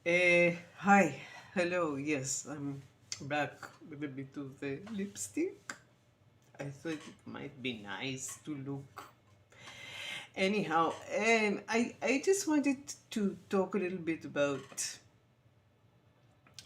Hi, hello. Yes, I'm back with a bit of the lipstick. I thought it might be nice to look. Anyhow, I just wanted to talk a little bit about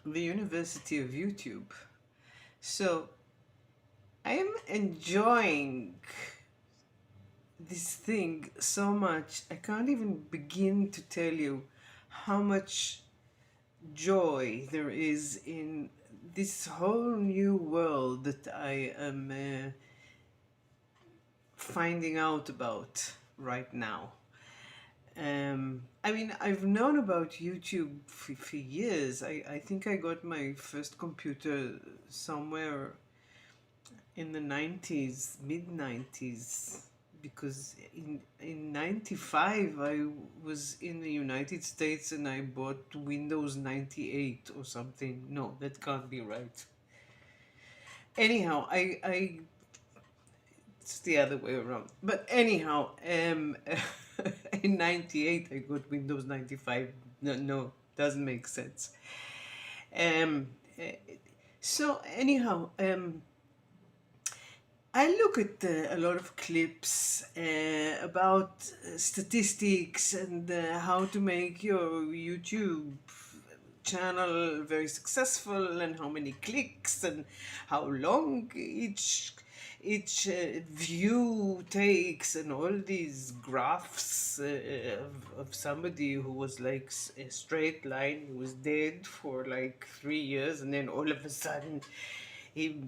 the University of YouTube. So I am enjoying this thing so much. I can't even begin to tell you how much joy there is in this whole new world that I am finding out about right now. I mean, I've known about YouTube for years. I think I got my first computer somewhere in the 90s, mid 90s, because in 95 I was in the United States and I bought Windows 98 or something. No, that can't be right. Anyhow, I it's the other way around. But anyhow, in 98 I got Windows 95. No, doesn't make sense. Um, eh, so anyhow, I look at a lot of clips about statistics and how to make your YouTube channel very successful and how many clicks and how long each view takes and all these graphs of somebody who was like a straight line. He was dead for like 3 years and then all of a sudden he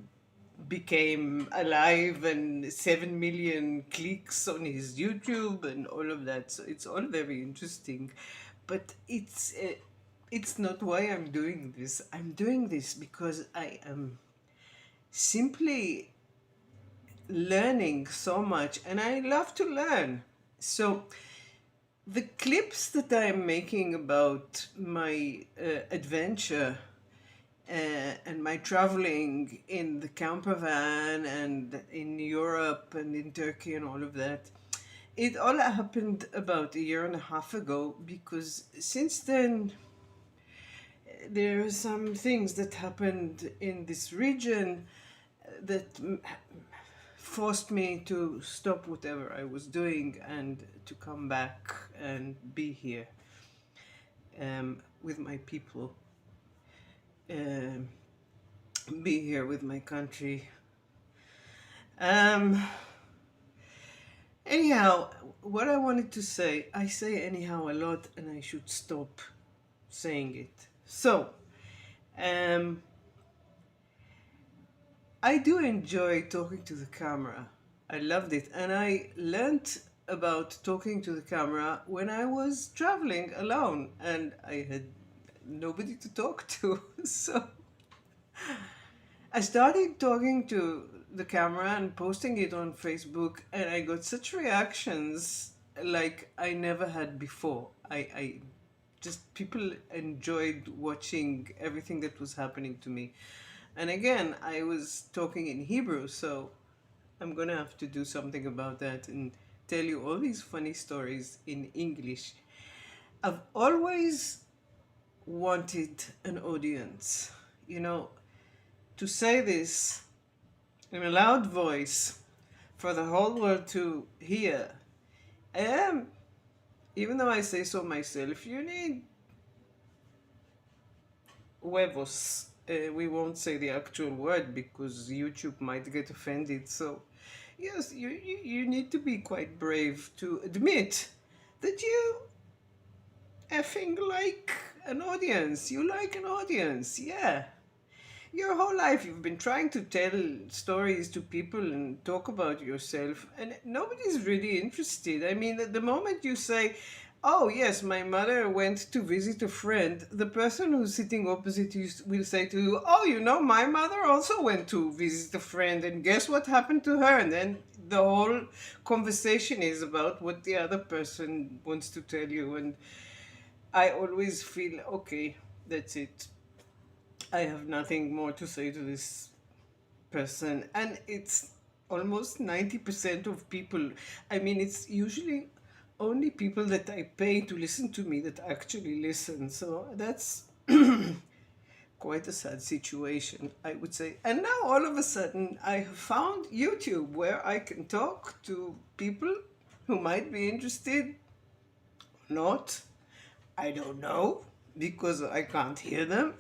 became alive and 7 million clicks on his YouTube and all of that. So it's all very interesting, but it's not why I'm doing this. I'm doing this because I am simply learning so much and I love to learn. So the clips that I'm making about my adventure and my traveling in the camper van and in Europe and in Turkey and all of that, it all happened about a year and a half ago because since then there are some things that happened in this region that forced me to stop whatever I was doing and to come back and be here with my people, um, be here with my country. Um, Anyhow, what I wanted to say, I say anyhow a lot and I should stop saying it. So, um, I do enjoy talking to the camera. I loved it. And I learned about talking to the camera when I was traveling alone and I had nobody to talk to. So I started talking to the camera and posting it on Facebook, and I got such reactions like I never had before. I just people enjoyed watching everything that was happening to me. And again, I was talking in Hebrew, so I'm gonna have to do something about that and tell you all these funny stories in English. I've always wanted an audience, you know, to say this in a loud voice for the whole world to hear. And even though I say so myself, you need huevos. We won't say the actual word because YouTube might get offended. So, yes, you need to be quite brave to admit that you effing like an audience. You like an audience, yeah. Your whole life you've been trying to tell stories to people and talk about yourself, and nobody's really interested. I mean, at the moment you say, "Oh, yes, my mother went to visit a friend," the person who's sitting opposite you will say to you, "Oh, you know, my mother also went to visit a friend, and guess what happened to her?" And then the whole conversation is about what the other person wants to tell you. And I always feel, okay, that's it. I have nothing more to say to this person. And it's almost 90% of people. I mean, it's usually only people that I pay to listen to me that actually listen. So that's quite a sad situation, I would say. And now all of a sudden, I have found YouTube where I can talk to people who might be interested, not. I don't know because I can't hear them.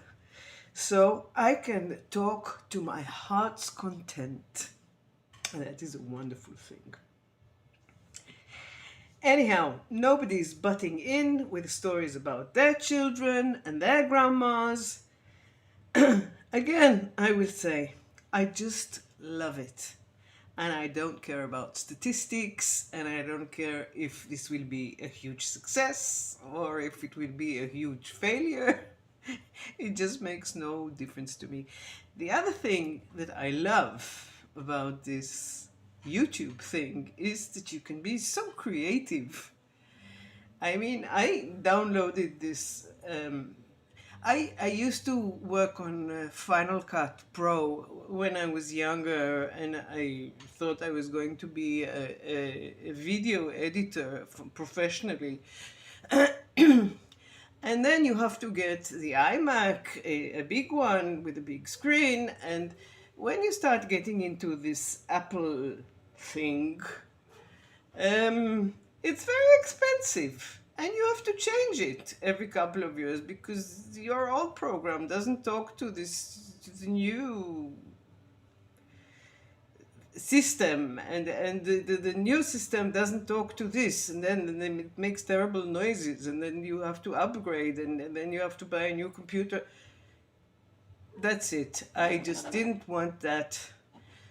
So I can talk to my heart's content. And that is a wonderful thing. Anyhow, nobody's butting in with stories about their children and their grandmas. Again, I will say, I just love it. And I don't care about statistics, and I don't care if this will be a huge success or if it will be a huge failure. It just makes no difference to me. The other thing that I love about this YouTube thing is that you can be so creative. I mean, I downloaded this. I used to work on Final Cut Pro when I was younger, and I thought I was going to be a video editor professionally. And then you have to get the iMac, a big one with a big screen. And when you start getting into this Apple thing, it's very expensive. And you have to change it every couple of years because your old program doesn't talk to this to the new system, and the new system doesn't talk to this, and then it makes terrible noises, and then you have to upgrade, and then you have to buy a new computer. That's it. I just didn't want that.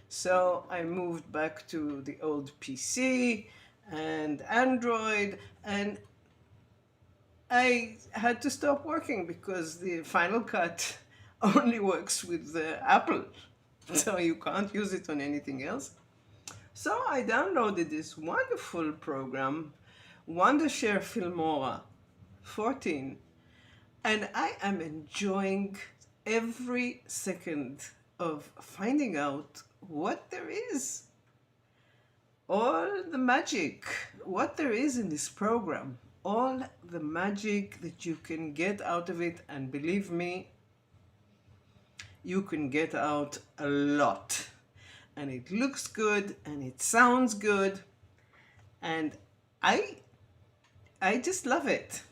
So I moved back to the old PC and Android, and I had to stop working because the Final Cut only works with Apple. So you can't use it on anything else. So I downloaded this wonderful program, Wondershare Filmora 14, and I am enjoying every second of finding out what there is. All the magic, what there is in this program, all the magic that you can get out of it, and believe me, you can get out a lot. And it looks good and it sounds good, and I just love it.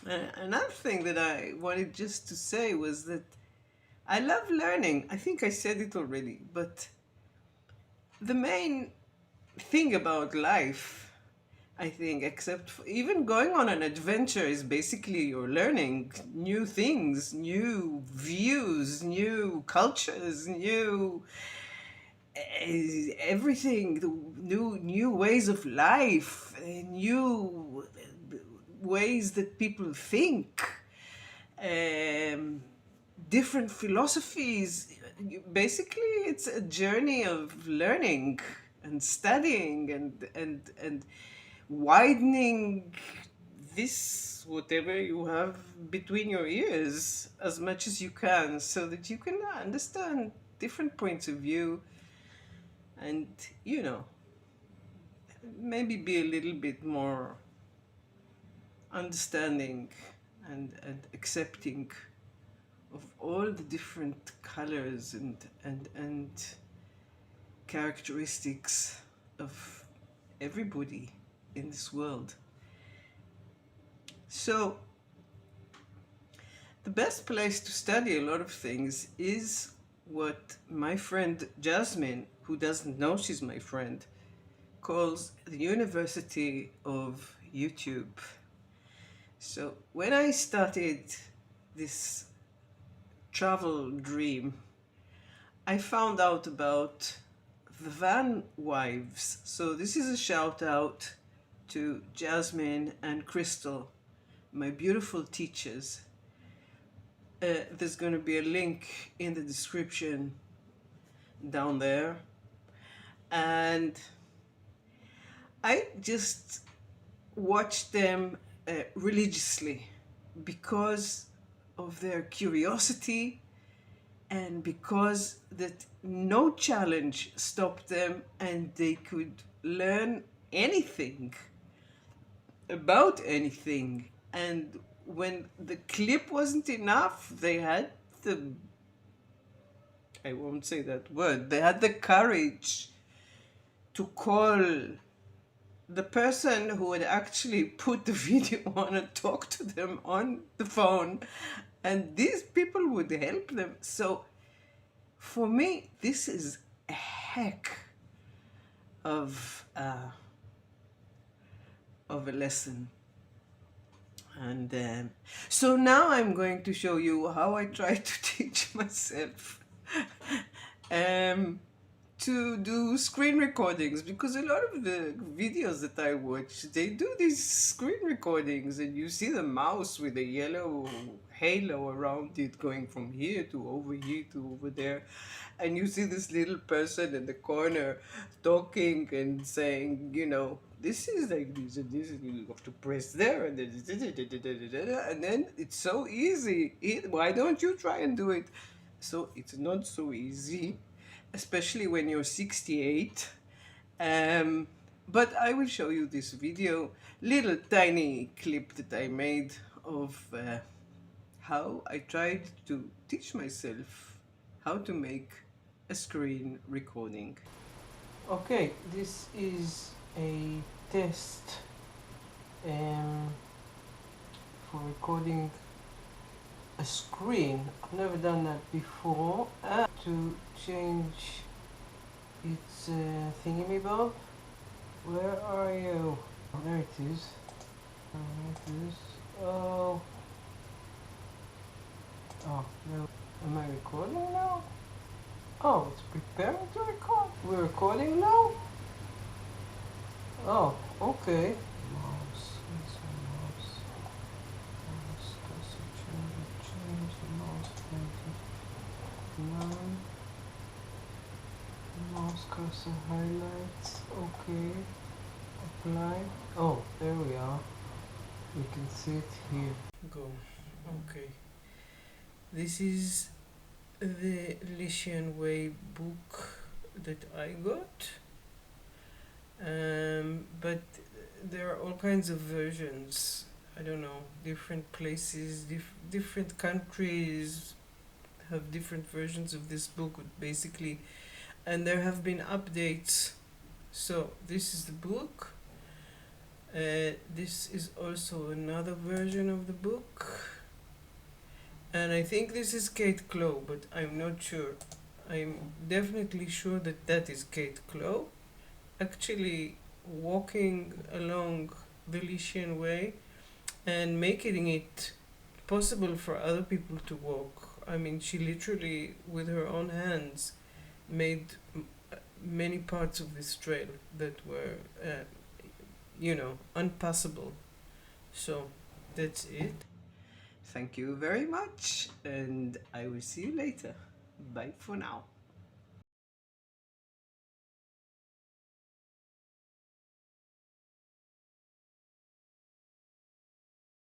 Another thing that I wanted just to say was that I love learning. I think I said it already, but the main thing about life, I think, except for even going on an adventure, is basically you're learning new things, new views, new cultures, new everything, new ways of life, new ways that people think, different philosophies. Basically, it's a journey of learning and studying and widening this whatever you have between your ears as much as you can, so that you can understand different points of view, and maybe be a little bit more understanding and accepting of all the different colors and characteristics of everybody in this world. So the best place to study a lot of things is what my friend Jasmine, who doesn't know she's my friend, calls the University of YouTube. So when I started this travel dream, I found out about the Van Wives. So this is a shout out to Jasmine and Crystal, my beautiful teachers. There's going to be a link in the description down there. And I just watched them religiously because of their curiosity, and because that no challenge stopped them and they could learn anything about anything. And when the clip wasn't enough, they had the, I won't say that word, they had the courage to call the person who would actually put the video on and talk to them on the phone, and these people would help them. So for me, this is a heck of a lesson. And so now I'm going to show you how I try to teach myself um, to do screen recordings, because a lot of the videos that I watch, they do these screen recordings and you see the mouse with a yellow halo around it going from here to over there, and you see this little person in the corner talking and saying, you know, this is like this and this, and you have to press there and then it's so easy. Why don't you try and do it? So it's not so easy, especially when you're 68. Um, but I will show you this video, little tiny clip that I made of how I tried to teach myself how to make a screen recording. Okay, this is a test for recording a screen. I've never done that before. To change its thingy-bob. Where are you? Oh, there it is. There it is. Oh. Oh, no. Am I recording now? Oh, it's preparing to record. We're recording now? Oh, okay. Mouse. Where's my mouse? Mouse does it change the mouse 29. Mouse cursor highlights. Okay. Apply. Oh, there we are. We can see it here. Go. Okay. This is the Lycian Way book that I got. But there are all kinds of versions. I don't know, different places, different countries have different versions of this book, basically, and there have been updates. So this is the book. This is also another version of the book, and I think this is Kate Clow, but I'm not sure. I'm definitely sure that that is Kate Clow, actually walking along the Lycian Way and making it possible for other people to walk. I mean, she literally, with her own hands, made many parts of this trail that were, unpassable. So that's it. Thank you very much, and I will see you later. Bye for now.